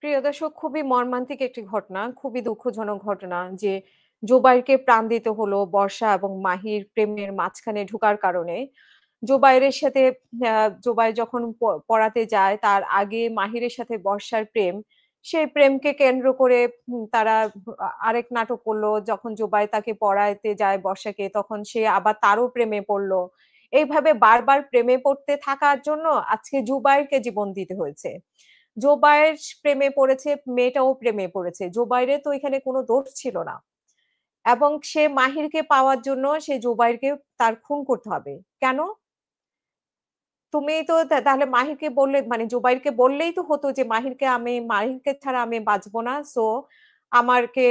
প্রিয় দর্শক, খুবই মর্মান্তিক একটি ঘটনা, খুবই দুঃখজনক ঘটনা যে জুবাইরকে প্রাণ দিতে হলো বর্ষা এবং মাহির প্রেমের মাঝখানে ঢোকার কারণে। জুবাইরের সাথে জুবাইর যখন পড়াতে যায় তার আগে মাহিরের সাথে বর্ষার প্রেম। সেই প্রেমকে কেন্দ্র করে তারা আরেক নাটক করল। যখন জুবাইর তাকে পড়াইতে যায় বর্ষাকে, তখন সে আবার তারও প্রেমে পড়ল। এইভাবে বারবার প্রেমে পড়তে থাকার জন্য আজকে জুবাইরকে জীবন দিতে হয়েছে। জোবায়ের প্রেমে পড়েছে, মেয়েটাও প্রেমে পড়েছে। জোবায়েরের তো এখানে কোনো দোষ ছিল না। এবং সে মাহিরকে পাওয়ার জন্য সে জোবায়েরকে তার খুন করতে হবে। কেন? তুমি তো তাহলে মাহিরকে বললে, মানে জুবাইরকে বললেই তো হতো যে মাহিরকে ছাড়া আমি বাঁচব না। সো আমাকে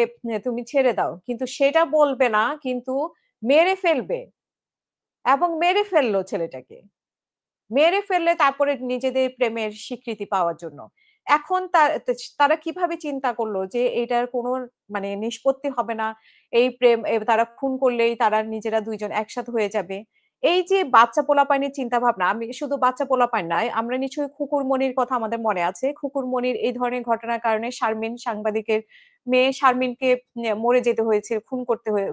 তুমি ছেড়ে দাও। কিন্তু সেটা বলবে না, কিন্তু মেরে ফেলবে এবং মেরে ফেলল ছেলেটাকে। মেরে ফেললে তারপরে নিজেদের প্রেমের স্বীকৃতি পাওয়ার জন্য। এখন তারা কিভাবে চিন্তা করলো যে এটার কোনো মানে নিষ্পত্তি হবে না। এই প্রেম তারা খুন করলেই তারা নিজেরা ২ জন একসাথে হয়ে যাবে। এই যে বাচ্চা পোলাপাইনের চিন্তাভাবনা, আমি শুধু বাচ্চা পোলাপাইন নয়, আমরা নিশ্চয়ই খুকুর মনির কথা আমাদের মনে আছে। খুকুর মনির এই ধরনের ঘটনার কারণে শারমিন সাংবাদিকের মেয়ে শারমিনকে মরে যেতে হয়েছে, খুন করতে হয়ে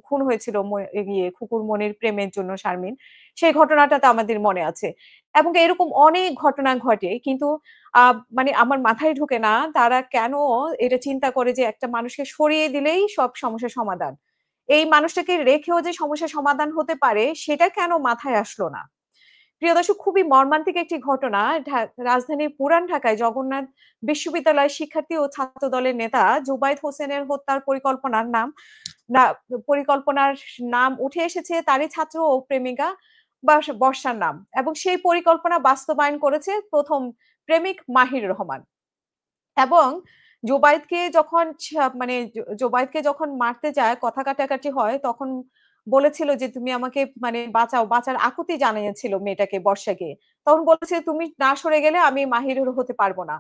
খুন হয়েছিল খুকুর মনির প্রেমের জন্য শারমিন। সেই ঘটনাটা তো আমাদের মনে আছে। এবং এরকম অনেক ঘটনা ঘটে। কিন্তু আ মানে আমার মাথায় ঢোকে না তারা কেন এটা চিন্তা করে যে একটা মানুষকে সরিয়ে দিলেই সব সমস্যার সমাধান। এই মানুষটাকে রেখেও যে সমস্যার সমাধান হতে পারে সেটা কেন মাথায় আসলো না? প্রিয় দর্শক, খুবই মর্মান্তিক একটি ঘটনা। রাজধানীর পুরান ঢাকায় জগন্নাথ বিশ্ববিদ্যালয়ের শিক্ষার্থী ও ছাত্র দলের নেতা জুবায়েদ হোসেনের হত্যার না পরিকল্পনার নাম উঠে এসেছে তারই ছাত্র ও প্রেমিকা বর্ষার নাম, এবং সেই পরিকল্পনা বাস্তবায়ন করেছে ১ম প্রেমিক মাহির রহমান। এবং জোবায়েদকে যখন মানে জোবায়েদকে যখন মারতে যায়, কথা কাটাকাটি হয়, তখন বলেছিল যে, "তুমি আমাকে মানে বাঁচাও।" বাঁচার আকুতি জানিয়েছিল মেয়েটাকে, বর্ষাকে। তখন বলেছে, "তুমি না সরে গেলে আমি মাহিরের হতে পারব না।"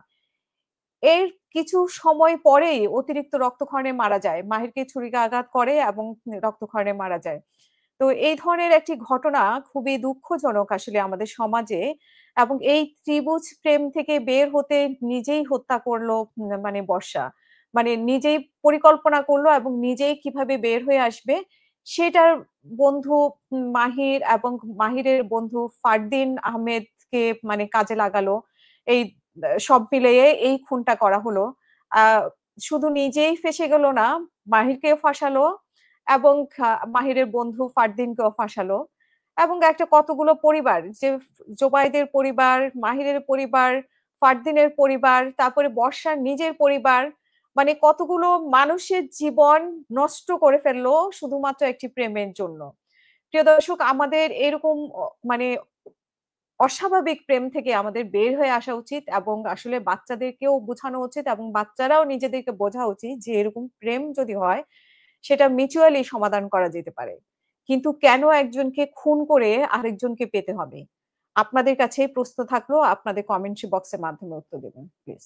এর কিছু সময় পরেই অতিরিক্ত রক্তক্ষরণে মারা যায়। মাহিরকে ছুরিকাঘাত করে এবং রক্তক্ষরণে মারা যায়। তো এই ধরনের একটি ঘটনা খুবই দুঃখজনক আসলে আমাদের সমাজে। এবং এই ত্রিভুজ প্রেম থেকে বের হতে নিজেই হত্যা করলো মানে বর্ষা। মানে নিজেই পরিকল্পনা করলো এবং নিজেই কিভাবে বের হয়ে আসবে সেটার বন্ধু মাহির এবং মাহিরের বন্ধু ফারদিন আহমেদকে মানে কাজে লাগালো। এই সব মিলিয়ে এই খুনটা করা হলো। আ শুধু নিজেই ফেঁসে গেল না, মাহিরকেও ফাঁসালো এবং মাহিরের বন্ধু ফারদিনকেও ফাঁসালো। এবং একটা কতগুলো পরিবার যে জোবায়েদের পরিবার, মাহিরের পরিবার, ফারদিনের পরিবার, তারপরে বর্ষার নিজের পরিবার, মানে কতগুলো মানুষের জীবন নষ্ট করে ফেললো শুধুমাত্র একটি প্রেমের জন্য। প্রিয় দর্শক, আমাদের এরকম মানে অস্বাভাবিক প্রেম থেকে আমাদের বের হয়ে আসা উচিত এবং আসলে বাচ্চাদেরকেও বুঝানো উচিত এবং বাচ্চারাও নিজেদেরকে বোঝা উচিত যে এরকম প্রেম যদি হয় সেটা মিউচুয়ালি সমাধান করা যেতে পারে। কিন্তু কেন একজনকে খুন করে আরেকজনকে পেতে হবে? আপনাদের কাছে প্রশ্ন থাকলো, আপনাদের কমেন্ট বক্সের মাধ্যমে উত্তর দেবেন প্লিজ।